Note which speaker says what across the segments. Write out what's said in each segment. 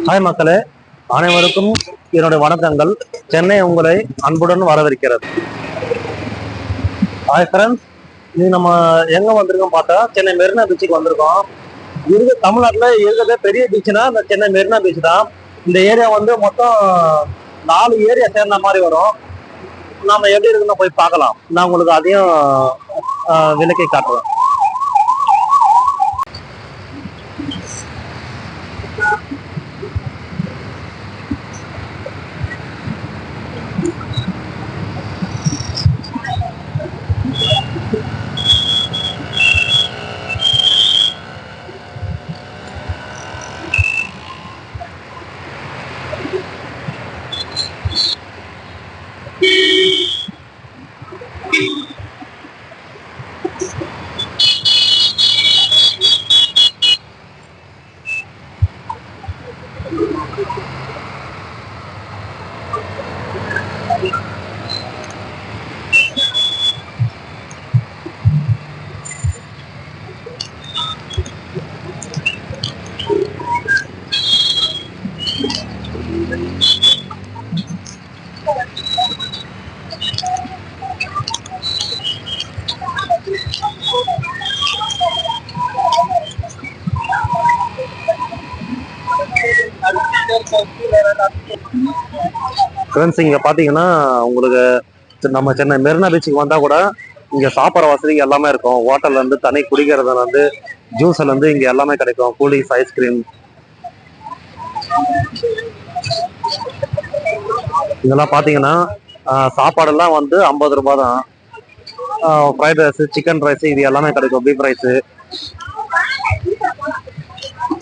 Speaker 1: Hi மக்களே, அனைவருக்கும் என்னுடைய வணக்கங்கள். சென்னை உங்களை அன்புடன் வரவேற்கிறது. ஹாய் ஃப்ரெண்ட்ஸ், இது நம்ம எங்க வந்திருக்கோம் பார்த்தா சென்னை மெரினா பீச்சுக்கு வந்திருக்கோம். தமிழ்நாட்டில் இருக்கிறதே பெரிய பீச்சுனா இந்த சென்னை மெரினா பீச் தான். இந்த ஏரியா வந்து மொத்தம் 4 ஏரியா சேர்ந்த மாதிரி வரும். நாம எப்படி இருக்குன்னு போய் பார்க்கலாம். நான் உங்களுக்கு அதையும் விளக்கி காட்டுறேன். ஃப்ரெண்ட்ஸ், இங்க பாத்தீங்கன்னா உங்களுக்கு நம்ம சென்னை மெரினா பீச்சுக்கு வந்தா கூட இங்க சாப்பிட்ற வசதி எல்லாமே இருக்கும். ஹோட்டல்ல இருந்து தனி குடிக்கிறதுல இருந்து ஜூஸ்ல இருந்து இங்க எல்லாமே கிடைக்கும். கூலிங்ஸ், ஐஸ்கிரீம் இதெல்லாம் பாத்தீங்கன்னா சாப்பாடெல்லாம் வந்து 50 ரூபாய் தான். ஃப்ரைட் ரைஸ், சிக்கன் ரைஸ் இது எல்லாமே கிடைக்கும். Beef rice.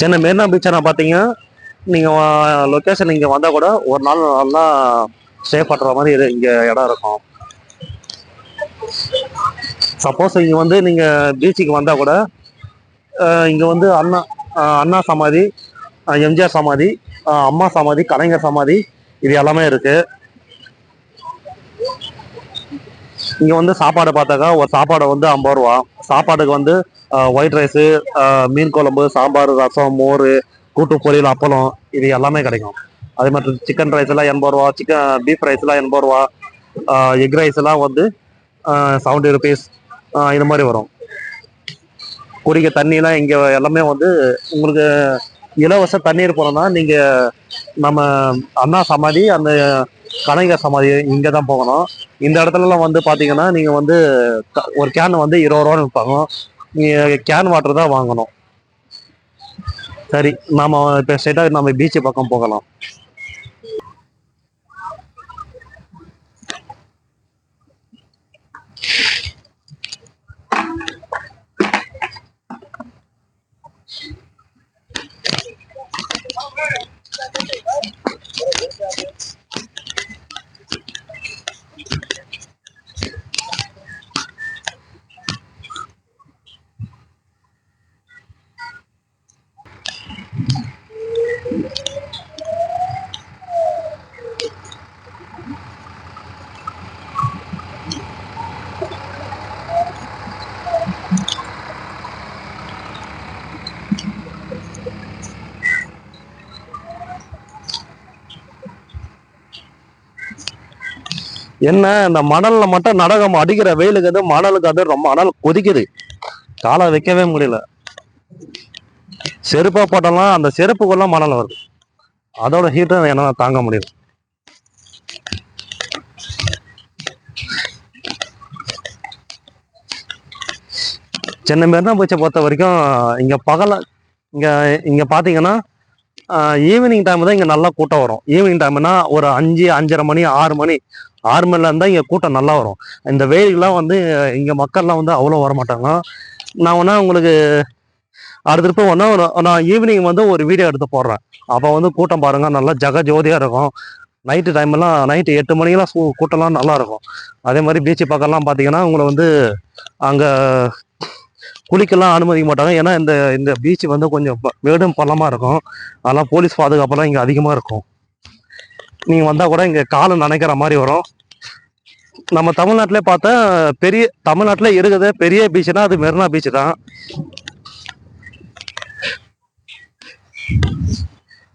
Speaker 1: சென்னை மெரினா பீச்சை பாத்தீங்கன்னா நீங்க லொக்கேஷன் இங்க வந்தா கூட ஒரு நாள் நல்லா ஸ்டே பண்ற மாதிரி இங்க இடம் இருக்கும். சப்போஸ் இங்க வந்து நீங்க பீச்சுக்கு வந்தா கூட இங்க வந்து அண்ணா சமாதி, எம்ஜிஆர் சமாதி, அம்மா சமாதி, கலைஞர் சமாதி இது எல்லாமே இருக்கு. இங்க வந்து சாப்பாடு பார்த்தாக்கா ஒரு சாப்பாடு வந்து 50 ரூபா. சாப்பாடுக்கு வந்து ஒயிட் ரைஸு, மீன் குழம்பு, சாம்பார், ரசம், மோர், கூட்டு பொரியல், அப்பளம் இது எல்லாமே கிடைக்கும். அதே மாதிரி சிக்கன் ரைஸ் எல்லாம் 80 ரூபா, பீஃப் ரைஸ் எல்லாம் 80 ரூபா, எக் ரைஸ் எல்லாம் வந்து 70 ருபீஸ் இது மாதிரி வரும். குடிக்க தண்ணியெல்லாம் இங்க எல்லாமே வந்து உங்களுக்கு இலவச தண்ணீர் போனோம்னா நீங்க நம்ம அண்ணா சமாதி, அந்த கலைஞர் சமாதி இங்க தான் போகணும். இந்த இடத்துலலாம் வந்து பாத்தீங்கன்னா நீங்க வந்து ஒரு கேன் வந்து 20 ரூபான்னு விற்பாங்க. நீங்க கேன் வாட்டர் தான் வாங்கணும். சரி, நாம இப்ப ஸ்ட்ரைட்டா நம்ம பீச் பக்கம் போகலாம். என்ன இந்த மணல்ல மட்டும் நடகம் அடிக்கிற வெயிலுக்கு அது மணலுக்கு அது ரொம்ப மணல் கொதிக்குது. காலை வைக்கவே முடியல. செருப்பா போட்டோம்லாம் அந்த செருப்புக்குள்ள மணல் வருது. அதோட ஹீட்டை என்னால தாங்க முடியல. சென்னை மெரினா பீச்சை பொறுத்த வரைக்கும் இங்க இங்க இங்க பாத்தீங்கன்னா ஈவினிங் டைம் தான் இங்க நல்லா கூட்டம் வரும். ஈவினிங் டைம்னா ஒரு 5, 5:30 மணி, 6 மணி, 6 மணில இருந்தா இங்க கூட்டம் நல்லா வரும். இந்த வெயிலுக்குலாம் வந்து இங்க மக்கள்லாம் வந்து அவ்வளோ வரமாட்டாங்க. நான் வேணா உங்களுக்கு அடுத்த ஒன்னா நான் ஈவினிங் வந்து ஒரு வீடியோ எடுத்து போடுறேன். அப்போ வந்து கூட்டம் பாருங்க, நல்லா ஜோதியா இருக்கும். நைட்டு டைம்லாம் நைட்டு 8 மணிக்கெல்லாம் கூட்டம்லாம் நல்லா இருக்கும். அதே மாதிரி பீச்சு பக்கம்லாம் பார்த்தீங்கன்னா உங்களை வந்து அங்கே குளிக்கெல்லாம் அனுமதிக்க மாட்டாங்க. ஏன்னா இந்த பீச் வந்து கொஞ்சம் மேடும் பள்ளமாக இருக்கும். அதெல்லாம் போலீஸ் பாதுகாப்பெல்லாம் இங்கே அதிகமாக இருக்கும். நீங்கள் வந்தால் கூட இங்கே காலம் நினைக்கிற மாதிரி வரும். நம்ம தமிழ்நாட்டிலே பார்த்தா தமிழ்நாட்டில் இருக்கிறது பெரிய பீச்சுனா அது மெரினா பீச் தான்.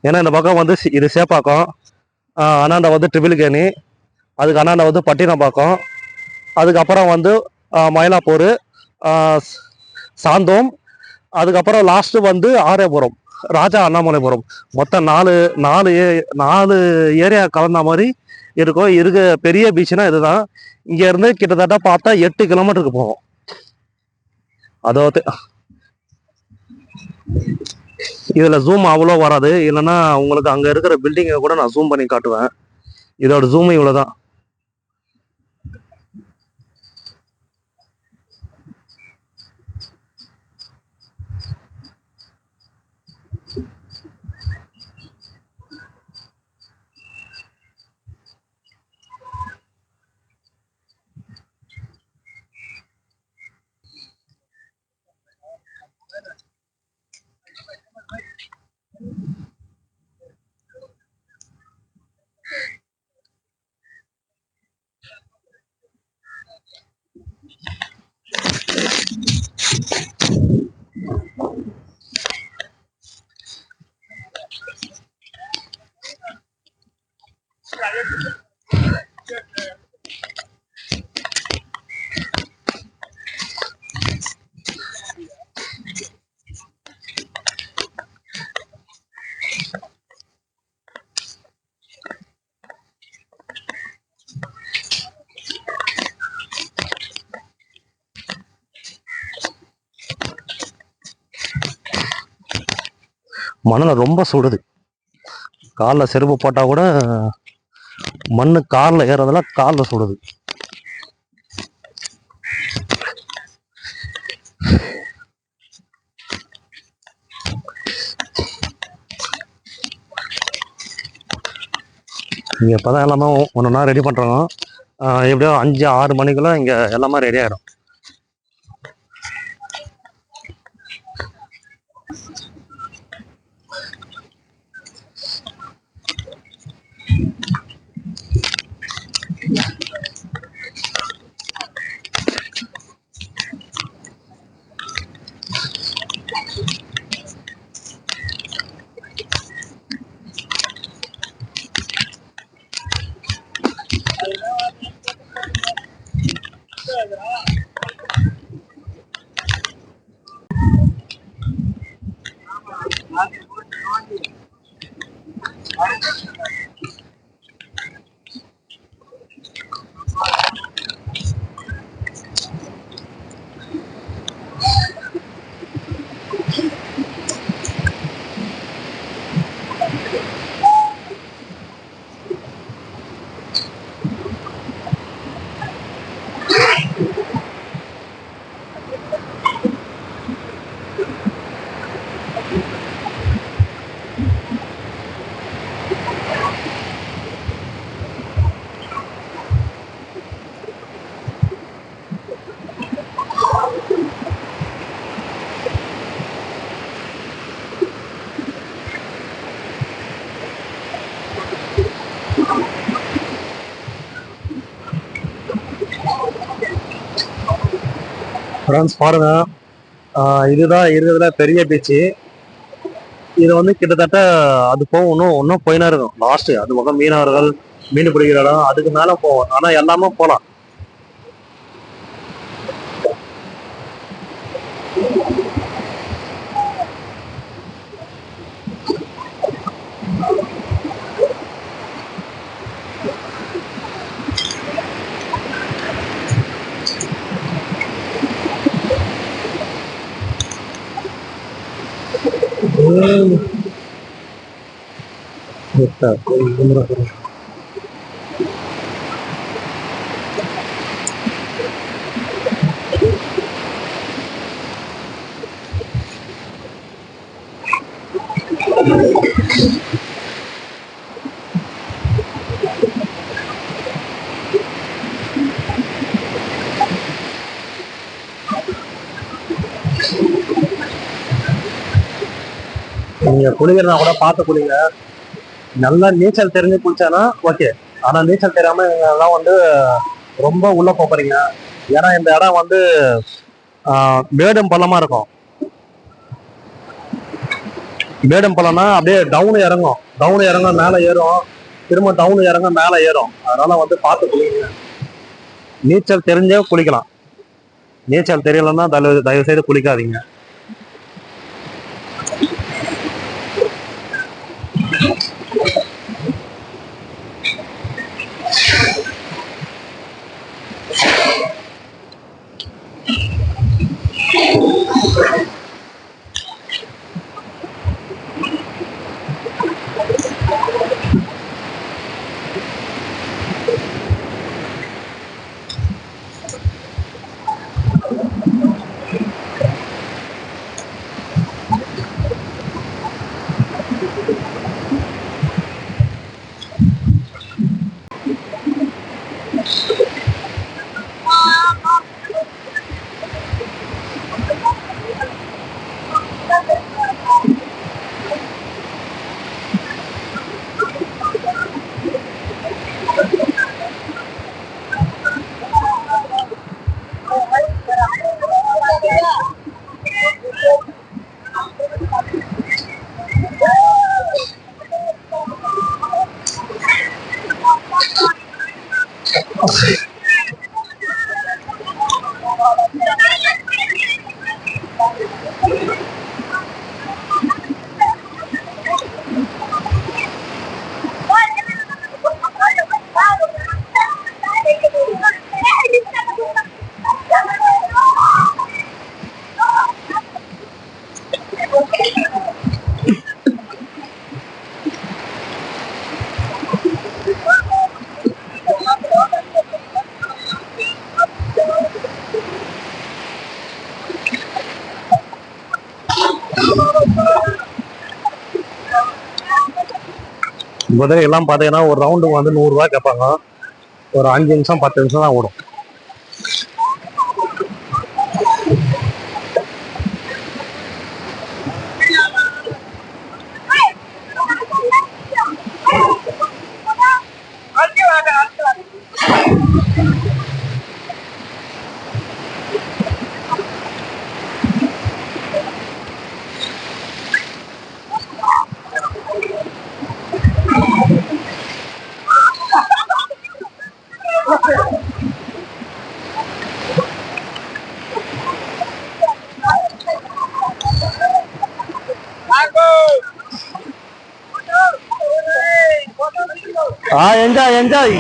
Speaker 1: ஏன்னா இந்த பக்கம் வந்து இது சேப்பாக்கம், அண்ணாண்ட வந்து ட்ரிபிள்கேணி, அதுக்கு அண்ணாண்ட வந்து பட்டினப்பாக்கம், அதுக்கப்புறம் வந்து மயிலாப்பூர், சாந்தோம், அதுக்கப்புறம் லாஸ்ட் வந்து ஆரேபுரம், ராஜா அண்ணாமலைபுரம். மொத்தம் நாலு நாலு நாலு ஏரியா கலந்த மாதிரி இருக்கும். பெரிய பீச்னா இதுதான். இங்க இருந்து கிட்டத்தட்ட பார்த்தா 8 கிலோமீட்டருக்கு போகும். அதாவது இதுல ஜூம் அவ்வளோ வராது, இல்லைன்னா உங்களுக்கு அங்க இருக்கிற பில்டிங்கை கூட நான் ஜூம் பண்ணி காட்டுவேன். இதோட ஜூம் இவ்வளவுதான். மணலை ரொம்ப சுடுது. காலில் செருப்பு போட்டால் கூட மண்ணு காலில் ஏறதெல்லாம் காலில் சுடுது. இங்கே இப்போ தான் எல்லாமே ஒன்றுனா ரெடி பண்ணுறாங்க. எப்படியோ 5-6 மணிக்குள்ளே இங்கே எல்லாமே ரெடி ஆகிடும். ஃப்ரெண்ட்ஸ் பாருங்க, இதுதான் இருக்கிறதுல பெரிய பீச்சு. இது வந்து கிட்டத்தட்ட அது போகும், இன்னும் போயினா இருக்கும். லாஸ்ட் அது பக்கம் மீனவர்கள் மீன் பிடிக்கிற இடம், அதுக்கு மேல போவோம். ஆனா எல்லாமே போலாம். நீங்க குளிக்கிறனா கூட பார்த்து குளிங்க. நல்லா நீச்சல் தெரிஞ்சு குளிச்சானா ஓகே. ஆனா நீச்சல் தெரியாம எல்லாம் வந்து ரொம்ப உள்ள போறீங்க. ஏன்னா இந்த இடம் வந்து மேடும் பள்ளமா இருக்கும். மேடம் பழம்னா அப்படியே டவுன் இறங்கும், டவுன் இறங்க மேலே ஏறும், திரும்ப டவுன் இறங்க மேலே ஏறும். அதனால வந்து பார்த்து குளிங்க. நீச்சல் தெரிஞ்சே குளிக்கலாம், நீச்சல் தெரியலன்னா தயவு செய்து குளிக்காதீங்க. குதிரை எல்லாம் பார்த்தீங்கன்னா ஒரு ரவுண்டுக்கு வந்து 100 ரூபாய் கேட்பாங்க. ஒரு 5 நிமிஷம் 10 நிமிஷம் தான் ஓடும். Enjoy enjoy.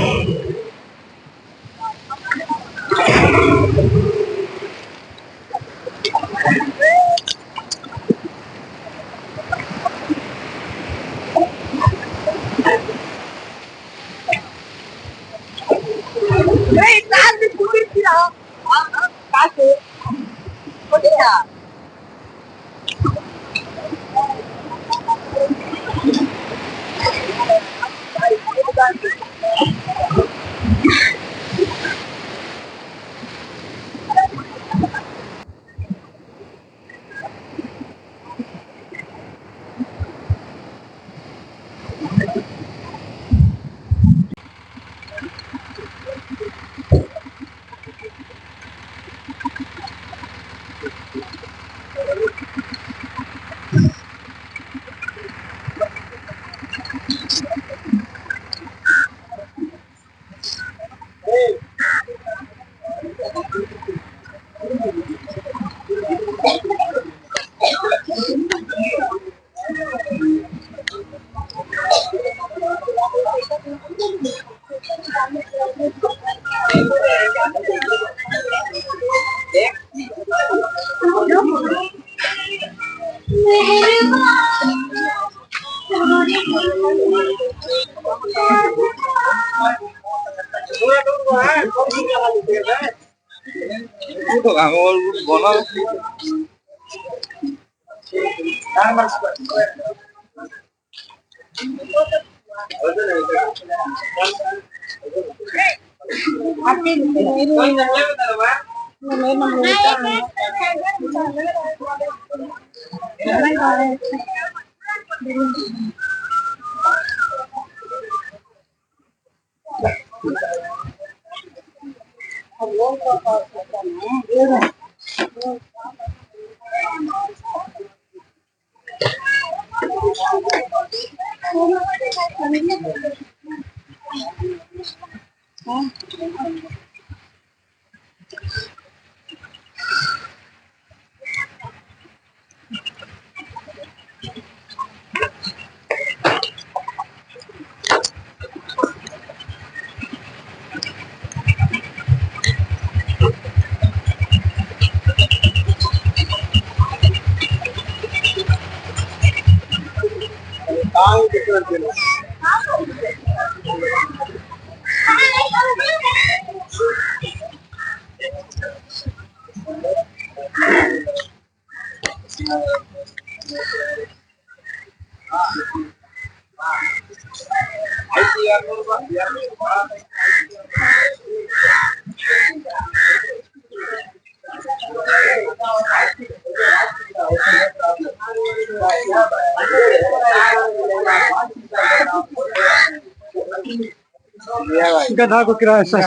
Speaker 2: Gadá com criança.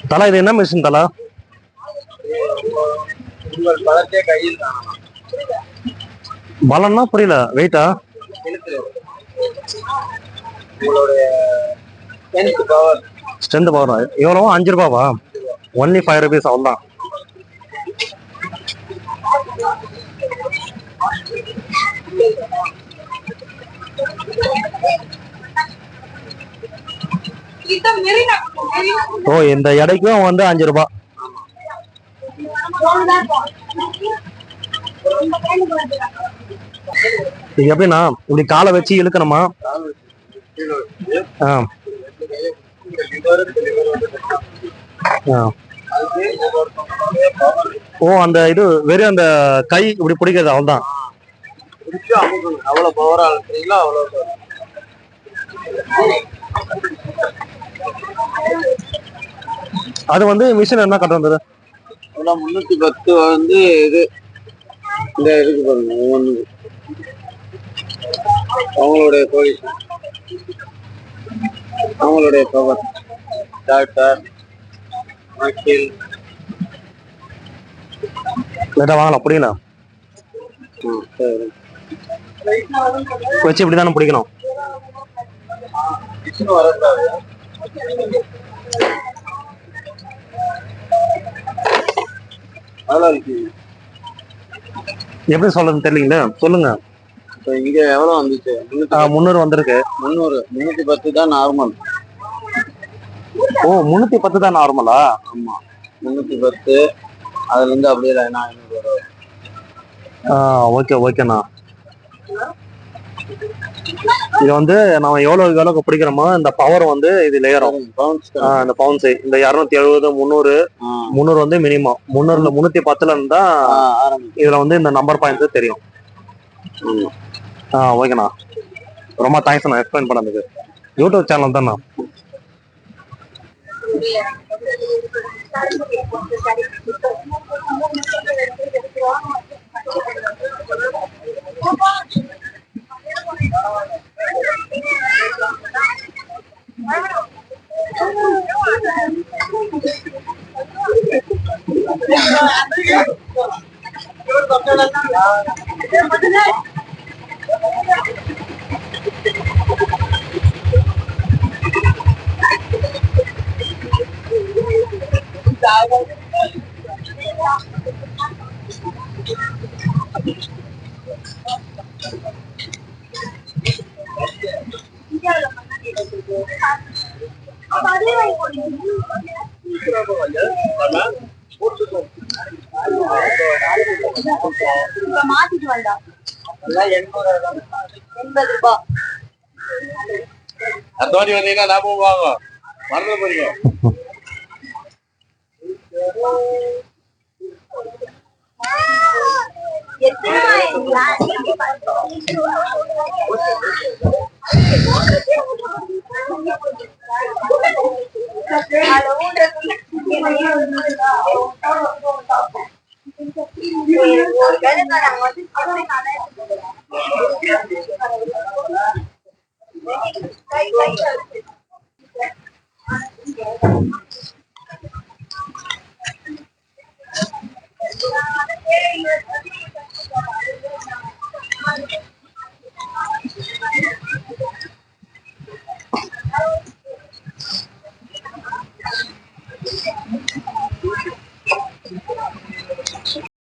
Speaker 1: தலா இது என்ன மிஷின் தலா?
Speaker 2: உங்கள் பலத்தை கையில் தான்.
Speaker 1: பலம்னா புரியல. வெயிட்டா?
Speaker 2: உங்களுடைய
Speaker 1: ஸ்ட்ரென்த் பவர் எவ்வளோ? 5 ரூபாவா? ஒன்லி 5 rupees அவ்வளோதான். ஓ, இந்த எடைக்கும் வந்து 5 ரூபாய். இது எப்படின்னா இப்படி காலை வச்சு இழுக்கணுமா? ஓ, அந்த இது வெறும் அந்த கை இப்படி பிடிக்கிறது அவ்வளவுதான்.
Speaker 2: அவ்வளவு பவரா இருக்கிறீங்களா? அவ்வளவு
Speaker 1: அது வந்து மிஷின் என்ன கட்ட வந்தது?
Speaker 2: 310 வந்து இது இந்த இதுக்கு பாருங்க. ஒவ்வொன்று அவங்களுடைய போலீஸ், அவங்களுடைய பவர், டாக்டர், வக்கீல்
Speaker 1: வாங்கலாம். புரியல வச்சு இப்படிதானே பிடிக்கணும். எப்படி சொல்றதுன்னு தெரியலீங்களா? சொல்லுங்க.
Speaker 2: இங்க எவ்வளவு வந்துச்சு?
Speaker 1: 300 வந்திருக்கு.
Speaker 2: 310 தான் நார்மல்.
Speaker 1: ஓ, 310 தான் நார்மலா?
Speaker 2: ஆமா, 310. அதுல இருந்து அப்படியே 500 வரும்.
Speaker 1: ஓகே ஓகேண்ணா. இது வந்து நம்ம எவ்வளவு பிடிக்கிறோமோ இந்த பவர் வந்து இதுல ஏறும். இந்த பவுன்ஸ் இந்த 270 300 வந்து மினிமம். 300ல 310ல இருந்தா இதுல வந்து இந்த நம்பர் பாயிண்ட்ஸ் தெரியும். ஓகேண்ணா, ரொம்ப தேங்க்ஸ் நான் எக்ஸ்பிளைன் பண்ணதுக்கு. யூடியூப் சேனல் தான்ண்ணா.
Speaker 3: மாத்திட்டு வந்தா 80 ரூபாய்.
Speaker 2: அத்தோடி வந்தீங்கன்னா லாபம் வாங்கும் மறந்து போறீங்க.